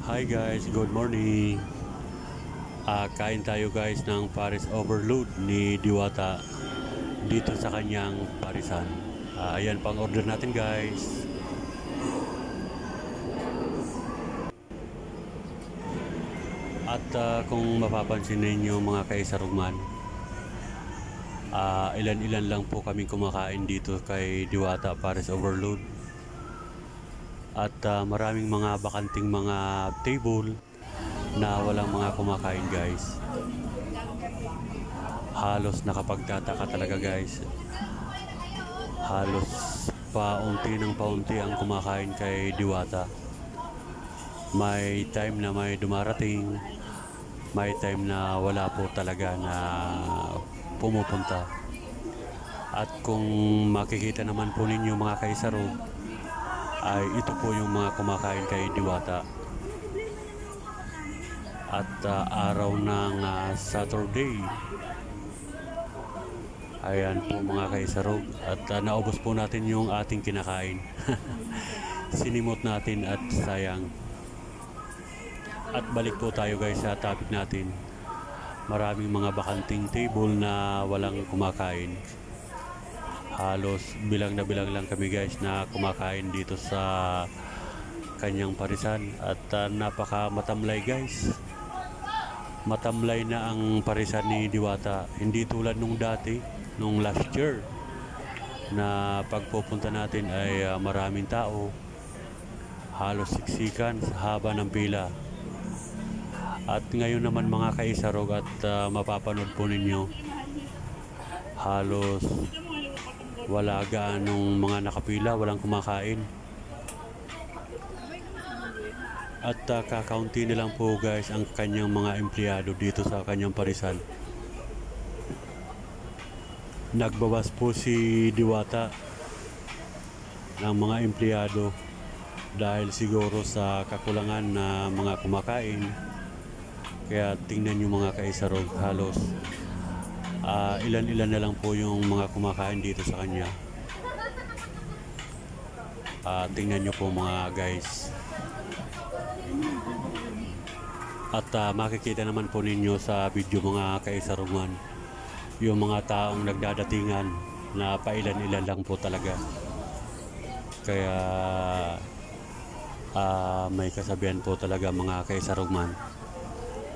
Hi guys, good morning. Kain tayo guys ng Paris Overload ni Diwata dito sa kanyang parisan. Ayan pang order natin guys. At kung mapapansin ninyo mga kaisarugman, ilan-ilan lang po kami kumakain dito kay Diwata Paris Overload. At maraming mga bakanting mga table na walang mga kumakain guys. Halos nakapagtataka talaga guys. Halos paunti ng paunti ang kumakain kay Diwata. May time na may dumarating, may time na wala po talaga na pumupunta. At kung makikita naman po ninyo mga kaisarog, ay ito po yung mga kumakain kay Diwata. At araw ng Saturday, ayan po mga kaisarog. At naubos po natin yung ating kinakain. Sinimot natin at sayang. At balik po tayo guys sa topic natin. Maraming mga bakanting table na walang kumakain. Halos bilang na bilang lang kami guys na kumakain dito sa kanyang parisan. At napaka matamlay guys. Matamlay na ang parisan ni Diwata. Hindi tulad nung dati, nung last year, na pagpupunta natin ay maraming tao. Halos siksikan sa haba ng pila. At ngayon naman mga kaisarog at mapapanood po ninyo, halos wala gaanong mga nakapila, walang kumakain. At kakaunti na lang po guys ang kanyang mga empleyado dito sa kanyang parisan. Nagbawas po si Diwata ng mga empleyado dahil siguro sa kakulangan na mga kumakain. Kaya tingnan nyo mga kaisarog, halos ilan-ilan na lang po yung mga kumakain dito sa kanya. Tingnan nyo po mga guys. At makikita naman po ninyo sa video mga kaisarungan yung mga taong nagdadatingan na pailan-ilan lang po talaga. Kaya may kasabihan po talaga mga kaisarugman,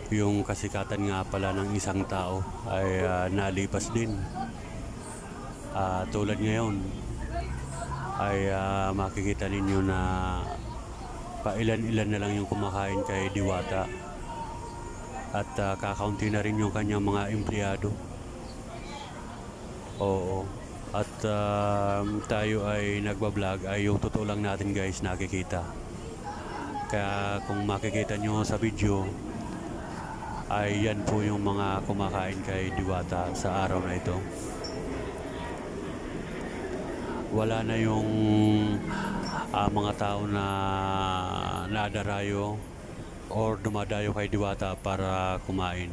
yung kasikatan nga pala ng isang tao ay nalipas din. Tulad ngayon ay makikita ninyo na pailan-ilan na lang yung kumakain kay Diwata. At kakaunti na rin yung kanyang mga empleyado. Oo. At tayo ay nagbablog ay yung totoo lang natin guys nakikita. Kaya kung makikita nyo sa video, ay yan po yung mga kumakain kay Diwata sa araw na ito. Wala na yung mga tao na nadarayo or dumadayo kay Diwata para kumain.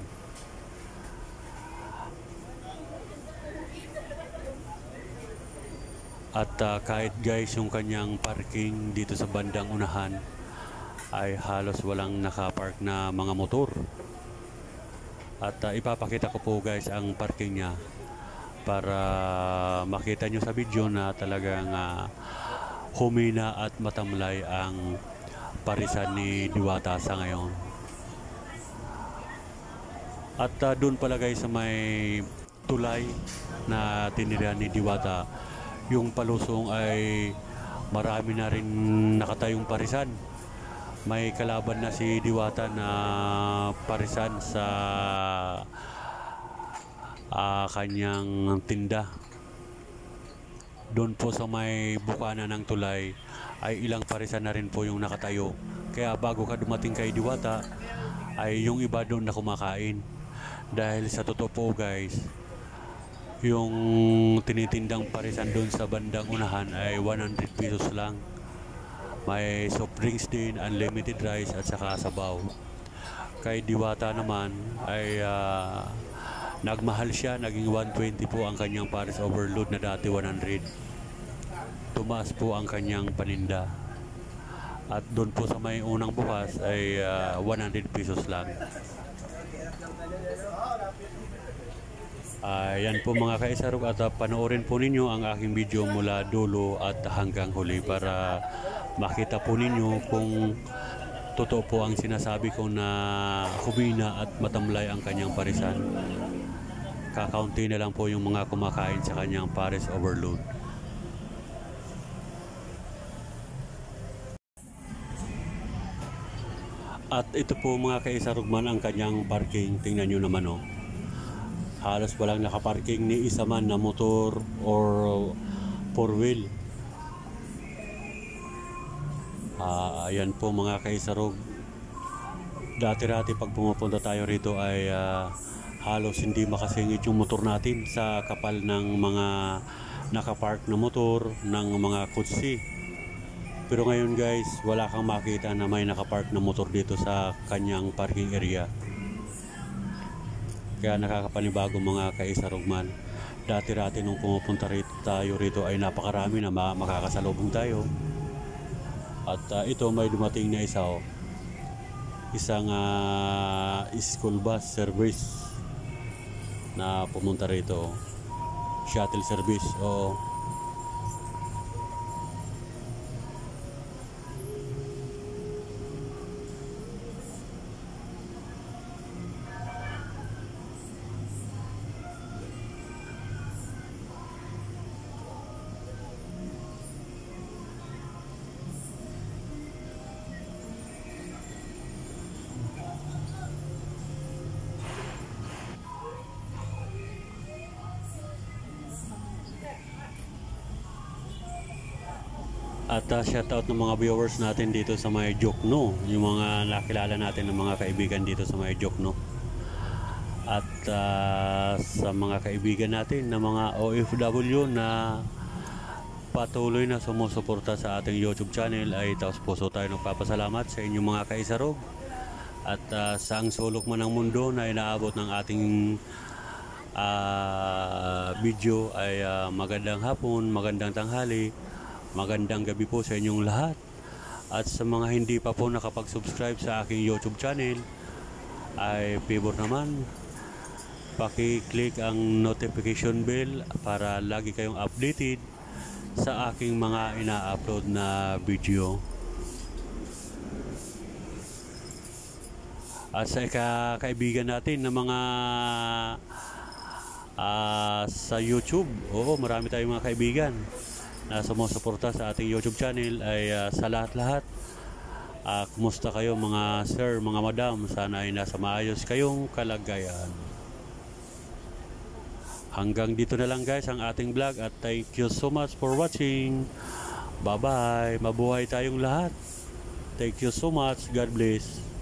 At kahit guys yung kanyang parking dito sa bandang unahan ay halos walang nakapark na mga motor. At ipapakita ko po guys ang parking niya para makita nyo sa video na talagang humina at matamlay ang parisan ni Diwata sa ngayon. At doon pala guys sa may tulay na tinira ni Diwata, yung palusong ay marami na rin nakatayong parisan. May kalaban na si Diwata na parisan sa kanyang tinda. Doon po sa may bukana ng tulay ay ilang parisan na rin po yung nakatayo. Kaya bago ka dumating kay Diwata ay yung iba doon na kumakain. Dahil sa totoo po guys, yung tinitindang parisan doon sa bandang unahan ay 100 pesos lang. May soft drinks din, unlimited rice at saka sabaw. Kay Diwata naman ay nagmahal siya, naging 120 po ang kanyang Paris Overload na dati 100. Tumaas po ang kanyang paninda. At doon po sa may unang bukas ay 100 pesos lang. Yan po mga kaisarog, at panoorin po ninyo ang aking video mula dulo at hanggang huli para makita po ninyo kung totoo po ang sinasabi ko na humina at matamlay ang kanyang parisan. Kakaunti na lang po yung mga kumakain sa kanyang Paris Overload. At ito po mga kaisarugman ang kanyang parking. Tingnan nyo naman oh. Halos walang nakaparking ni isa man na motor or four wheel. Ayan po mga kaisarog. Dati-dati pag pumupunta tayo rito ay halos hindi makasingit yung motor natin sa kapal ng mga nakapark na motor ng mga kutsi. Pero ngayon guys, wala kang makita na may nakapark na motor dito sa kanyang parking area. Kaya nakakapanibago mga kaisarugman. Dati-dati nung pumupunta tayo rito ay napakarami na makakasalubong tayo. At ito may dumating na isa oh. Isang school bus service na pumunta rito. Shuttle service, oo. At shoutout ng mga viewers natin dito sa may Jokno, yung mga nakilala natin ng mga kaibigan dito sa may Jokno. At sa mga kaibigan natin na mga OFW na patuloy na sumusuporta sa ating YouTube channel, ay taos puso tayo nagpapasalamat sa inyong mga kaisarog. At sa ang sulok man ng mundo na inaabot ng ating video ay magandang hapon, magandang tanghali, magandang gabi po sa inyong lahat. At sa mga hindi pa po nakapag-subscribe sa aking YouTube channel, ay favor naman paki-click ang notification bell para lagi kayong updated sa aking mga ina-upload na video. At sa kaibigan natin na mga sa YouTube, oo, marami tayong mga kaibigan na sumusuporta sa ating YouTube channel. Ay sa lahat-lahat, kumusta kayo mga sir, mga madam? Sana ay nasa maayos kayong kalagayan. Hanggang dito na lang guys ang ating vlog, at thank you so much for watching. Bye bye, mabuhay tayong lahat. Thank you so much, God bless.